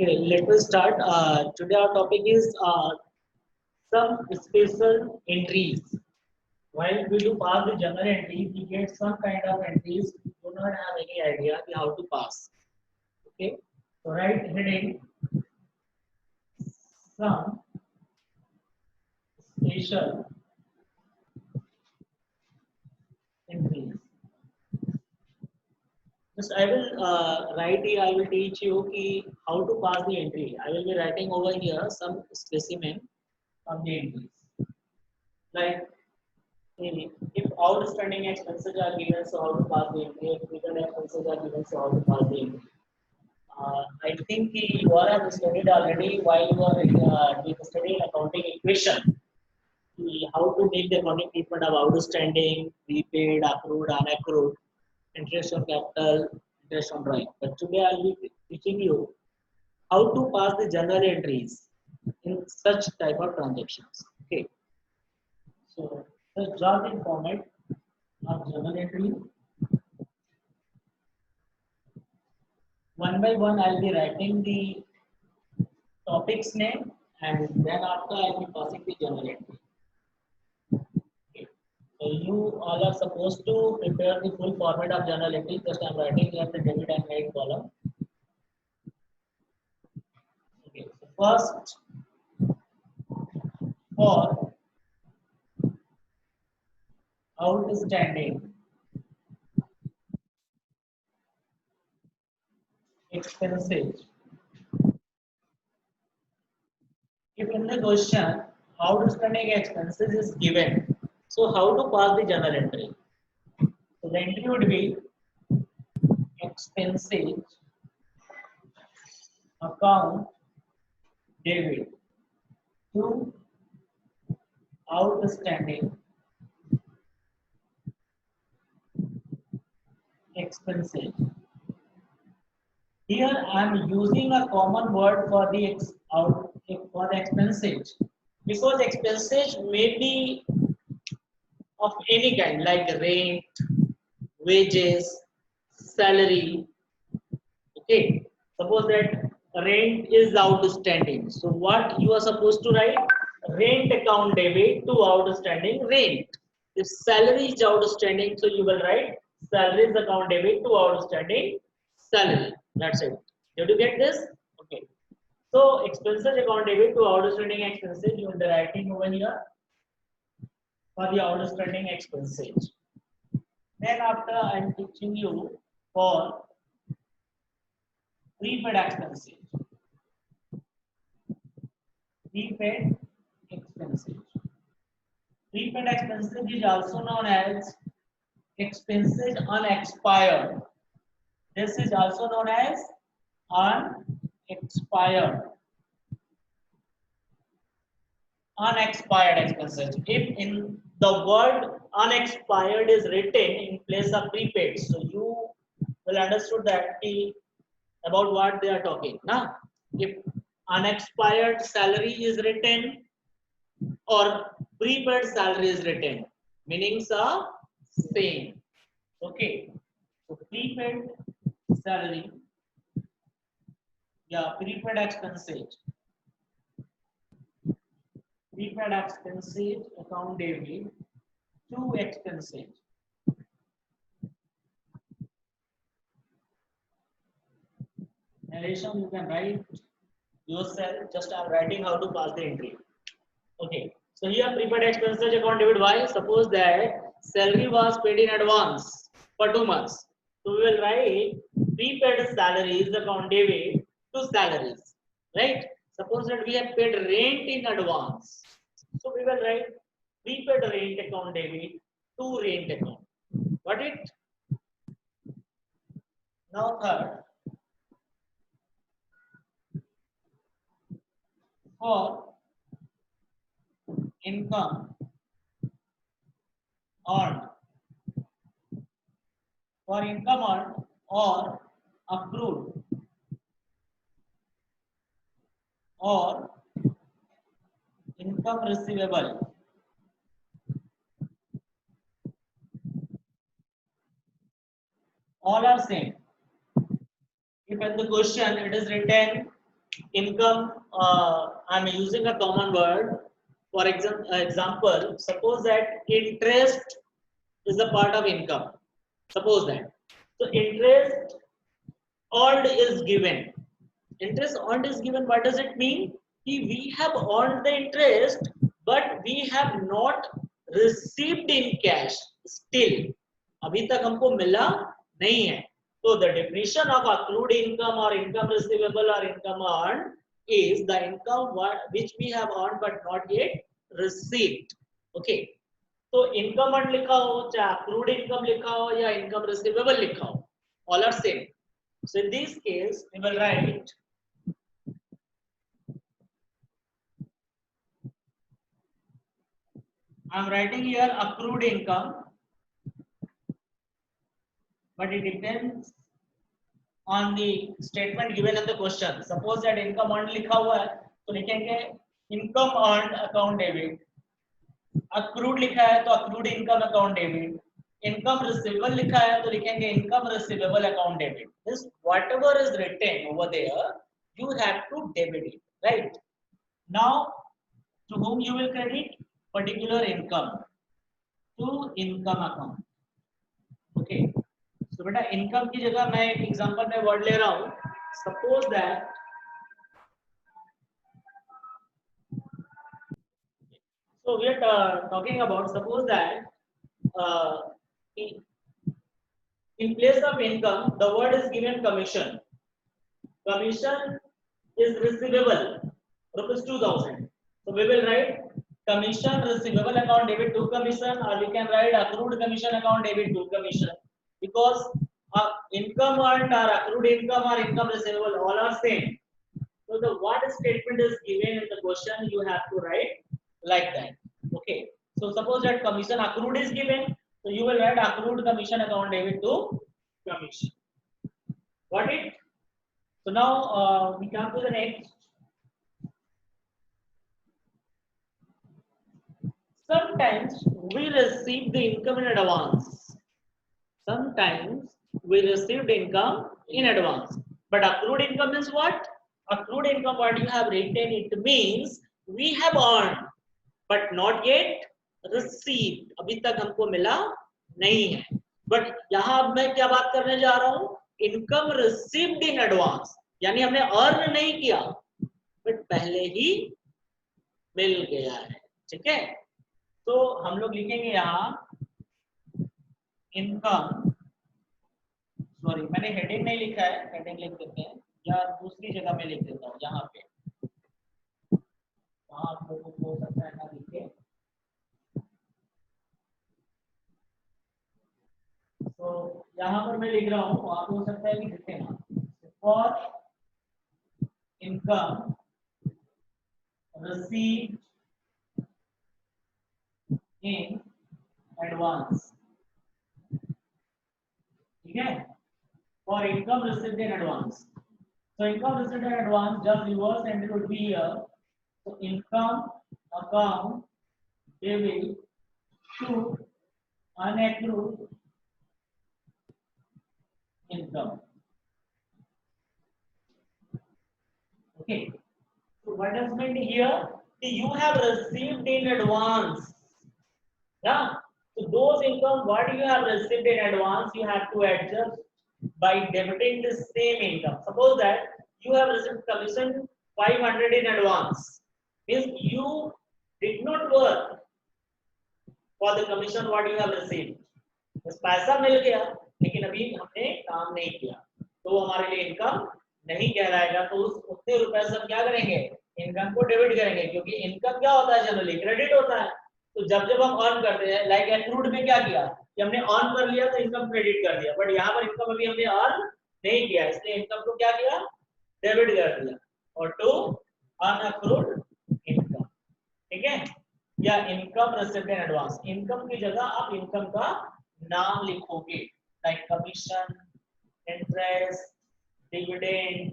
Okay, let us start. Today our topic is some special entries. While we do pass the general entries, we get some kind of entries. We do not have any idea how to pass. Okay, so write heading some special entries. Just I will write here. I will teach you how to pass the entry. I will be writing over here some specimen of the entries. Like if outstanding expenses are given, so how to pass the entry? If fixed expenses are given, so how to pass the entry? I think you all have studied already while you are studying accounting equation. How to make the accounting treatment of outstanding, prepaid, accrued, unaccrued, interest on capital, interest on drawing. But today I will be teaching you how to pass the journal entries in such type of transactions. Okay. So just draw the format of journal entry. One by one, I'll be writing the topic's name and then after I'll be passing the journal entry. Okay. So you all are supposed to prepare the full format of journal entry. Just I'm writing here the debit and credit column. Okay. So first, for outstanding expenses. If in the question outstanding expenses is given, so how to pass the journal entry? So the entry would be expenses account debit to outstanding expenses. Here I am using a common word for the for the expenses because expenses may be of any kind like rent, wages, salary. Okay, suppose that rent is outstanding. So what you are supposed to write? Rent account debit to outstanding rent. If salary is outstanding, so you will write salaries account debit to outstanding salary. That's it. Did you get this? Okay. So expenses account debit to outstanding expenses, you will be writing over here for the outstanding expenses. Then after I am teaching you for prepaid expenses. Prepaid expenses. Prepaid expenses is also known as expenses unexpired. This is also known as unexpired. Unexpired expenses. If in the word unexpired is written in place of prepaid, so you will understood that about what they are talking. Now, if unexpired salary is written or prepaid salary is written, meanings are same. Okay, so prepaid salary, yeah, prepaid expenses account debit to expenses. Narration you can write yourself. Just I'm writing how to pass the entry. Okay. So here prepaid expenses account debit. Why? Suppose that salary was paid in advance for 2 months. So we will write prepaid salaries account debit to salaries. Right? Suppose that we have paid rent in advance. So we will write prepaid rent account debit to rent account. Got it? Now third, for income earned, for income earned or accrued or income receivable, all are same. If in the question it is written income, I'm using a common word. For example, suppose that interest is a part of income. Suppose that. So interest earned is given. Interest earned is given. What does it mean? We have earned the interest, but we have not received in cash still. अभी तक हमको मिला नहीं है. So the definition of accrued income or income receivable or income earned is the income which we have earned but not yet received. Okay. तो income earn लिखा हो, चाहे अक्रूड इनकम लिखा हो या इनकम रिसीवेबल लिखा हो, all are same. So in this case, we will write I'm writing here accrued income, but it depends on the statement given in the question. Suppose that income earned लिखा हुआ है, तो लिखेंगे income earned account debit. accrued लिखा है तो accrued income account debit. income receivable लिखा है तो लिखेंगे income receivable account debit. This whatever is written over there, you have to debit it, right? Now, to whom you will credit particular income to income account. Okay. So बेटा income की जगह मैं एक example में word ले रहा हूँ. Suppose that so we are talking about suppose that in place of income the word is given commission. Commission is receivable rupees 2000. So we will write commission receivable account debit to commission, or we can write accrued commission account debit to commission, because income earned or accrued income or income receivable all are same. So the what statement is given in the question, you have to write like that. Okay. So suppose that commission accrued is given, so you will write accrued commission account debit to commission. Got it? So now we come to the next. Sometimes we receive the income in advance. Sometimes we received income in advance. But accrued income is what? Accrued income, what you have written, it means we have earned but not yet received. अभी तक हमको मिला नहीं है. But यहाँ अब मैं क्या बात करने जा रहा हूँ? Income received in advance. यानी हमने earn नहीं किया, but पहले ही मिल गया है. ठीक है? तो हम लोग लिखेंगे यहाँ इनकम, सॉरी मैंने हेडिंग नहीं लिखा है, हेडिंग लिख देते हैं या दूसरी जगह में लिख देता हूँ. यहाँ पे वहाँ आप लोगों को हो सकता है ना लिखे. तो यहाँ पर मैं लिख रहा हूँ, वहाँ पे हो सकता है कि लिखे ना. For income received in advance. ठीक है? For income received in advance. So income received in advance, just reverse and it would be here. So income account debit to unaccrued income. Okay. So what does mean here? You have received in advance. Yeah. So those income what you have received in advance, you have to adjust by debiting the same income. Suppose that you have received commission 500 in advance, means you did not work for the commission what you have received. बस पैसा मिल गया लेकिन अभी हमने काम नहीं किया, तो वो हमारे लिए इनकम नहीं कहलाएगा. तो उस उतने रुपए से हम क्या करेंगे? इनकम को डेबिट करेंगे, क्योंकि इनकम क्या होता है? जनरली क्रेडिट होता है. तो जब जब हम अर्न करते हैं, लाइक एक्रूड में क्या किया कि हमने अर्न कर लिया तो इनकम क्रेडिट कर दिया, बट यहाँ पर इनकम अभी हमने अर्न नहीं किया, इसलिए इनकम को क्या किया? डेबिट कर दिया. और टू अनअक्रूड इनकम. ठीक है? या income received in advance. Income की जगह आप इनकम का नाम लिखोगे, like commission, interest, dividend,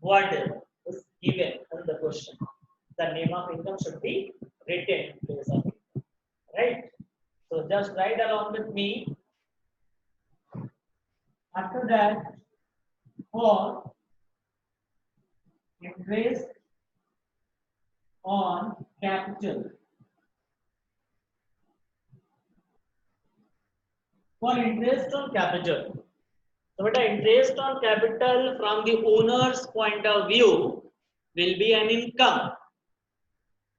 whatever is given in the question. The name of income should be written in place of income. Right? So just write along with me. After that, for interest interest on capital. For interest on capital, so beta interest on capital from the owner's point of view will be an income.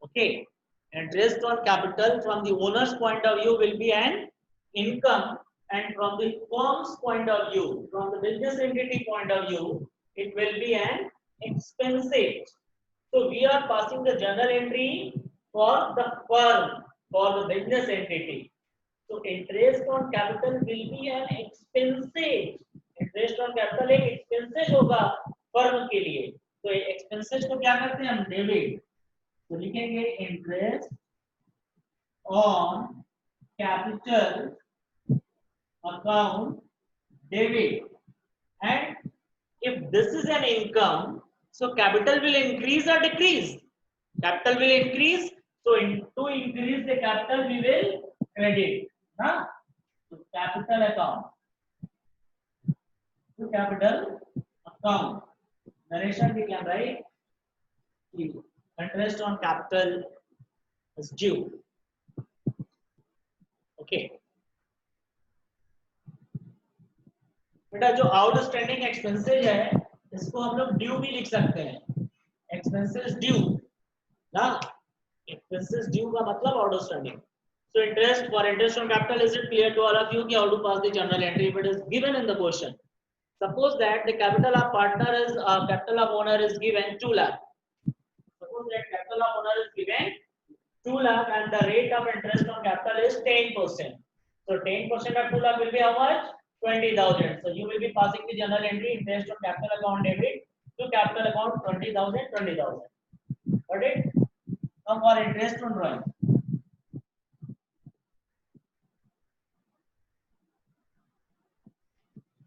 Okay, interest on capital from the owner's point of view will be an income, and from the firm's point of view, from the business entity point of view, it will be an expenses. So we are passing the journal entry for the firm, for the business entity. So interest on capital will be an expenses. Interest on capital एक expenses होगा firm के लिए, तो expenses को क्या करते हैं हम, डेबिट. तो लिखेंगे interest on capital account debit. And if this is an income, so capital will increase or decrease? Capital will increase. So to increase the capital, we will credit. Huh? So capital account. To capital account. Narration we can write. Interest on capital is due. Okay. बेटा जो outstanding expenses है इसको हम लोग due भी लिख सकते हैं. एक्सपेंसेस ड्यू ना, एक्सपेंसेस ड्यू का मतलब outstanding. So interest, for interest on capital, is it clear to all of you कि how to pass the journal entry if it is given in the question? Suppose that the capital of partner is capital of owner is given 2 lakh. Suppose that capital of owner is given 2 lakh and the rate of interest on capital is 10%. So 10% of 2 lakh will be how much? 20,000. So you will be passing the journal entry interest on capital account debit to capital account 20,000, 20,000. Got it? Now for interest on drawing.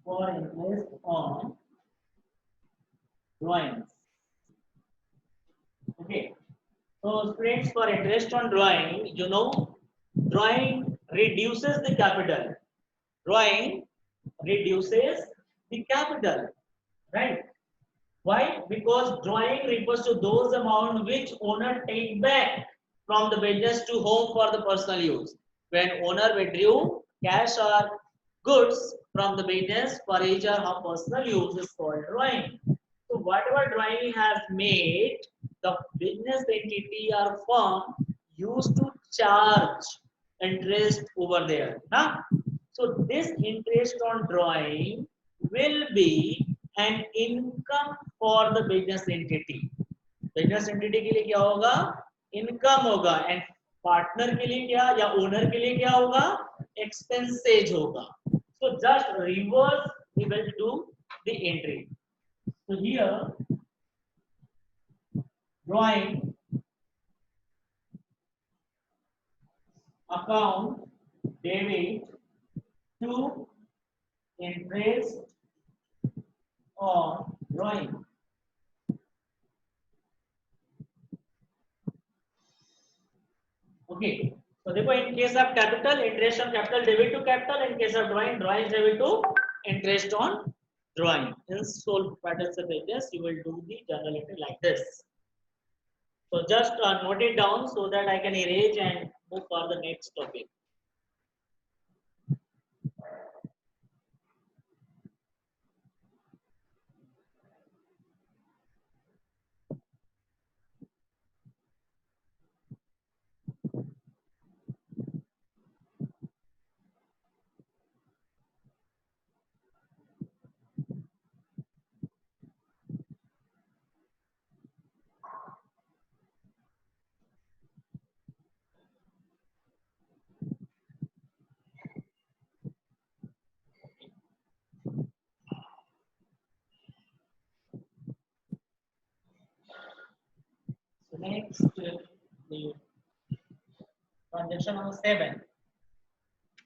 For interest on drawings. Okay. So students, for interest on drawing, you know, drawing reduces the capital. Drawing reduces the capital, right? Why? Because drawing refers to those amount which owner take back from the business to home for the personal use. When owner withdrew cash or goods from the business for his or her personal use is called drawing. So whatever drawing he has made, the business entity or firm used to charge interest over there. Huh? So this interest on drawing will be an income for the business entity. Business entity के लिए क्या होगा? Income होगा. And partner के लिए क्या या owner के लिए क्या होगा? Expenses होगा. So just reverse we will do the entry. So here drawing account debit to interest on drawing. Okay. So देखो in case of capital, interest on capital debit to capital. In case of drawing, drawing debit to interest on drawing. In sole patterns of business, you will do the journal entry like this. So just note it down so that I can erase and move for the next topic. So next, the transaction number 7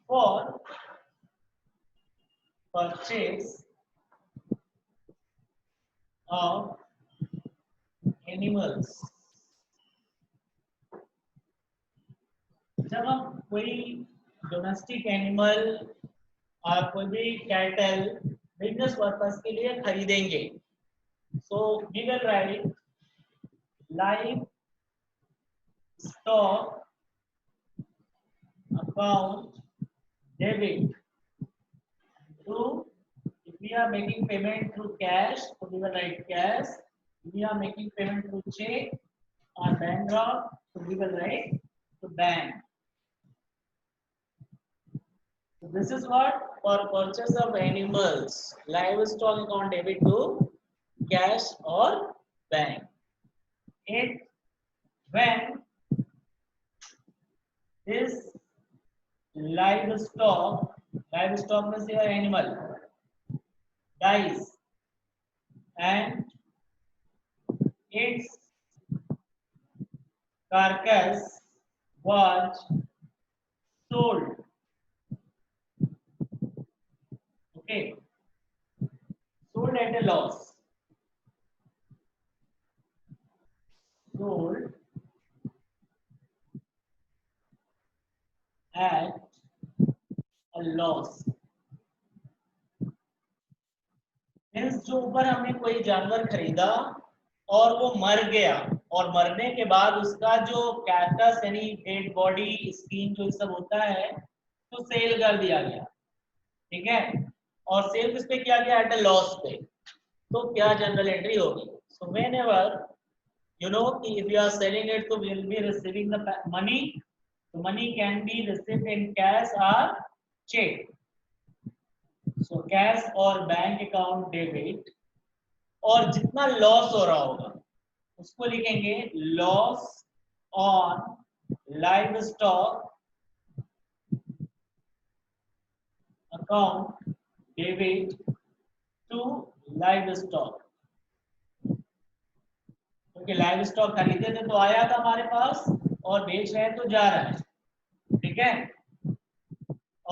for purchase of animals. जब हम कोई domestic animal और कोई भी cattle business purpose के लिए खरीदेंगे, so we will write live stock account debit through, if we are making payment through cash, so we will write cash. If we are making payment through check or bank draft, so we will write to bank. So this is what for purchase of animals, livestock account debit to cash or bank. It when this livestock, livestock means your animal dies and its carcass was sold. Okay, sold at a loss. Sold at a loss. Means जो ऊपर हमने कोई जानवर खरीदा और वो मर गया और मरने के बाद उसका जो कैरेक्टर्स यानी डेड बॉडी स्किन जो सब होता है तो सेल कर दिया गया, ठीक है, और सेल किस पे किया गया, एट अ लॉस पे, तो क्या जनरल एंट्री होगी? So when ever you know if we are selling it, so we will be receiving the money. The money can be received in cash or check. So cash or bank account debit, और जितना loss हो रहा होगा उसको लिखेंगे loss on livestock account debit to livestock, क्योंकि livestock खरीदे थे तो आया था हमारे पास और बेच रहे हैं तो जा रहा है, ठीक है,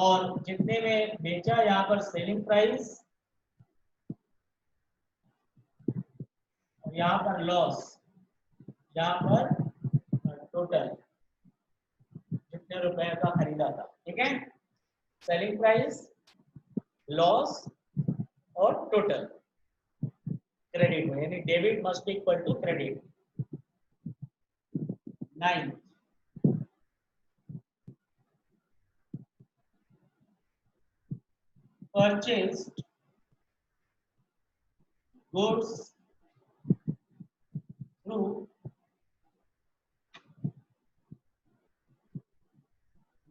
और जितने में बेचा यहाँ पर सेलिंग प्राइस और यहाँ पर लॉस, यहाँ पर टोटल जितने रुपए का खरीदा था, ठीक है, सेलिंग प्राइस, लॉस और टोटल क्रेडिट में, यानी debit must equal to credit. 9 purchased goods through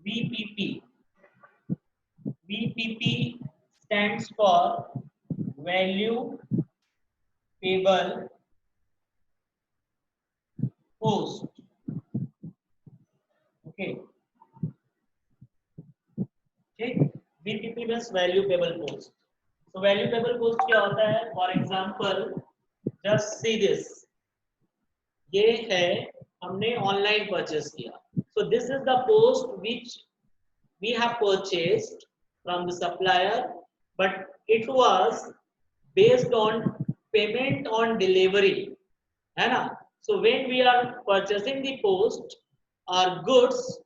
VPP. VPP stands for value payable post. Okay. ठीक, VPP means value payable post. So value payable post क्या होता है? For example, just see this. ये है हमने online purchase किया. So this is the post which we have purchased from the supplier, but it was based on payment on delivery, है ना? So when we are purchasing the post or goods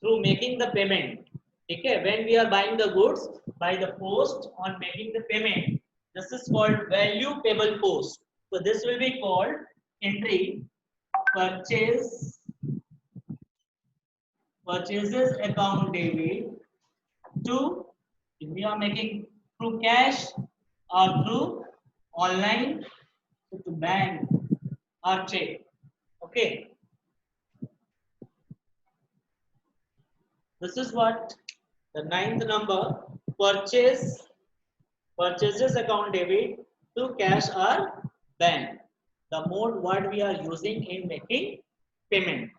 through making the payment, ठीक है, when we are buying the goods by the post on making the payment, this is called value payable post. So this will be called entry purchases account debit to, if we are making through cash or through online, to bank or check. Okay, this is what the 9th number, purchases account debit to cash or bank, the mode what we are using in making payment.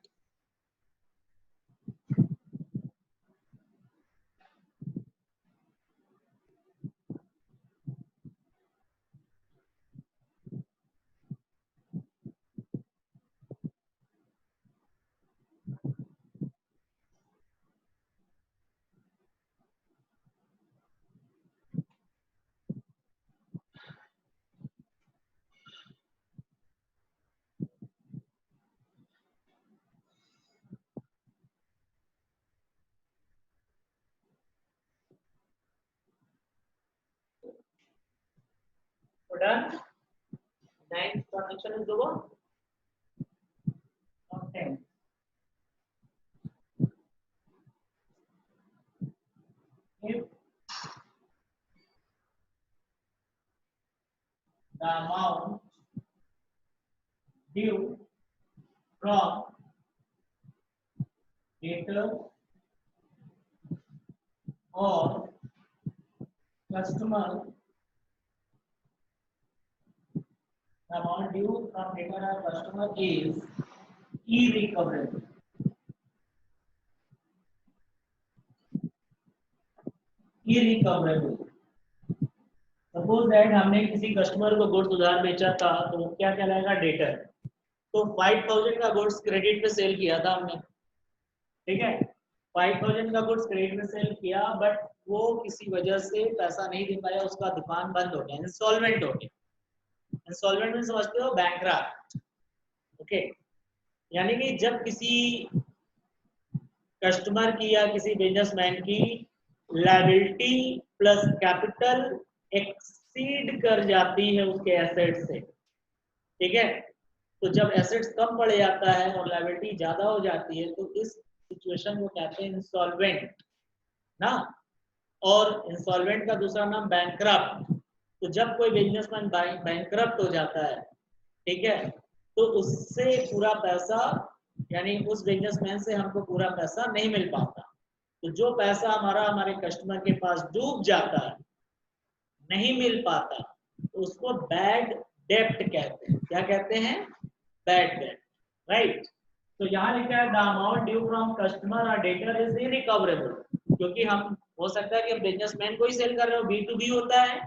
So done. 9th transaction is over. the amount due from debtor or customer, the amount due from debtor or customer is irrecoverable. Irrecoverable. Suppose that हमने किसी customer को goods उधार बेचा था तो वो क्या कहलाएगा, डेटर। तो 5000 का गुड्स क्रेडिट पे सेल किया था हमने, ठीक है, 5000 का गुड्स क्रेडिट पे सेल किया, बट वो किसी वजह से पैसा नहीं दे पाया, उसका दुकान बंद हो गया, इंस्टॉलमेंट हो गया। इंस्टॉलमेंट में समझते हो, बैंकरप्ट। ओके, यानी कि जब किसी कस्टमर की या किसी बिजनेसमैन की लायबिलिटी प्लस कैपिटल एक्सीड कर जाती है उसके एसेट से, ठीक है, तो जब एसेट्स कम पड़ जाता है और लायबिलिटी ज्यादा हो जाती है तो इस सिचुएशन को कहते हैं इंसॉल्वेंट ना। और इंसॉल्वेंट का दूसरा नाम बैंकरप्ट। तो जब कोई बिजनेसमैन बैंकरप्ट हो जाता है, ठीक है, तो उससे पूरा पैसा, यानी उस बिजनेसमैन से हमको पूरा पैसा नहीं मिल पाता। तो जो पैसा हमारे कस्टमर के पास डूब जाता है, नहीं मिल पाता, तो उसको बैड डेप्ट कहते हैं। क्या कहते हैं? बैड डेप्ट, राइट। तो यहाँ लिखा है the amount due from customer और डेटर इज इरिकवरेबल, क्योंकि हम हो सकता है कि हम बिजनेसमैन को ही सेल कर रहे हो, B2B होता है,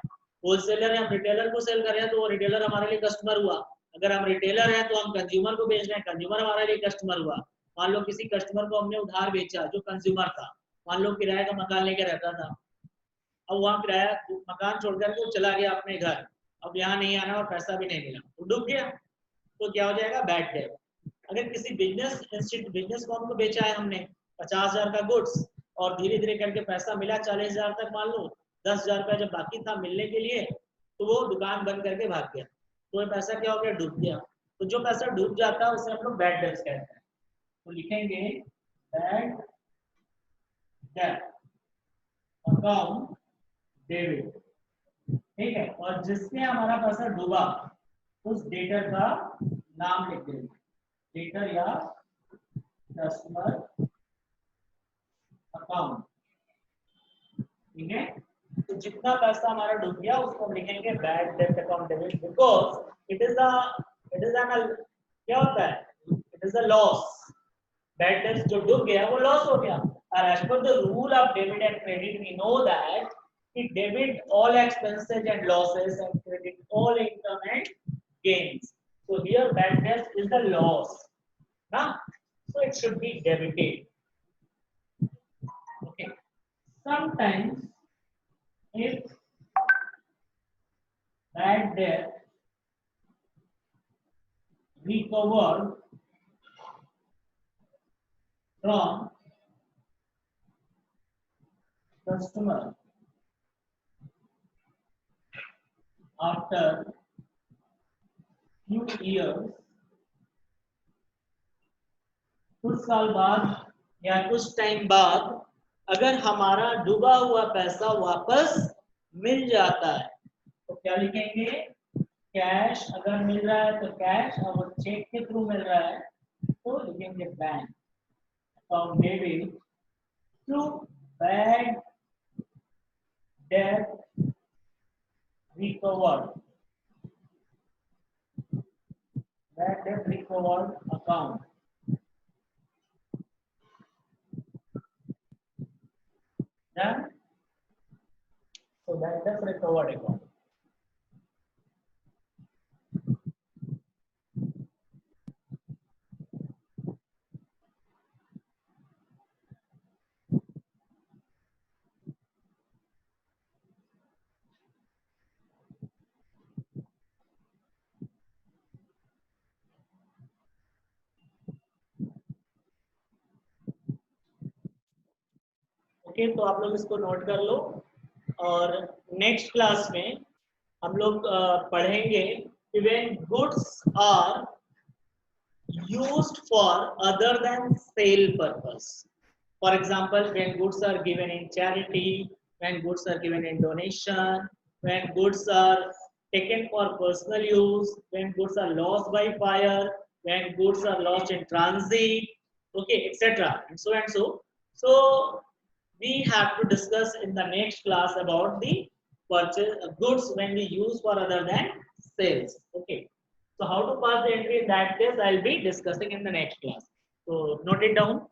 होलसेलर या हम रिटेलर को सेल कर रहे हैं तो वो रिटेलर हमारे लिए कस्टमर हुआ। अगर हम रिटेलर हैं तो हम कंज्यूमर को बेच रहे हैं, कंज्यूमर हमारे लिए कस्टमर हुआ। मान लो किसी कस्टमर को हमने उधार बेचा जो कंज्यूमर था, मान लो किराए का मकान लेके रहता था, अब वहाँ किराया मकान छोड़कर के वो चला गया अपने घर, अब यहाँ नहीं आना और पैसा भी नहीं मिला, वो डूब गया, तो क्या हो जाएगा? Bad debt. अगर किसी बिजनेस फॉर्म को बेचा है हमने 50,000 का गुड्स और धीरे धीरे करके पैसा मिला 40,000 तक, मान लो 10,000 रुपया जब बाकी था मिलने के लिए, तो वो दुकान बंद करके भाग गया, तो ये पैसा क्या हो गया? डूब गया। तो जो पैसा डूब जाता है उसे हम लोग बैड डेट्स कहते हैं। तो लिखेंगे बैड डेट अकाउंट डेबिट, ठीक है, और जिससे हमारा पैसा डूबा उस डेटर का नाम लिख देंगे, डेटर या कस्टमर अकाउंट, ठीक है। तो जितना पैसा हमारा डूब गया उसको हम लिखेंगे bad debt account debit, because it is an क्या होता है? It is a loss. Bad debt जो डूब गया वो लॉस हो गया। और एज पर the rule of debit and credit we know that कि debit all expenses and losses and credit all income and gains. So here bad debt is the loss, na? So it should be debited. Okay. Sometimes if bad debt recovered from customer after few years, कुछ साल बाद या कुछ time बाद अगर हमारा डूबा हुआ पैसा वापस मिल जाता है तो क्या लिखेंगे? कैश। अगर मिल रहा है तो कैश, और वो चेक के थ्रू मिल रहा है तो लिखेंगे bank account debit to bad debt recovered, bad debt recovered account. Done? So bad debt recovered account. तो आप लोग इसको नोट कर लो, और नेक्स्ट क्लास में हम लोग पढ़ेंगे कि when goods are used for other than sale purpose. For example, when goods are given in charity, when goods are given in donation, when goods are taken for personal use, when goods are lost by fire, when goods are lost in transit, okay, etc. And so and so. So we have to discuss in the next class about the purchase goods when we use for other than sales. Okay. So how to pass the entry in that case, I'll be discussing in the next class. So note it down.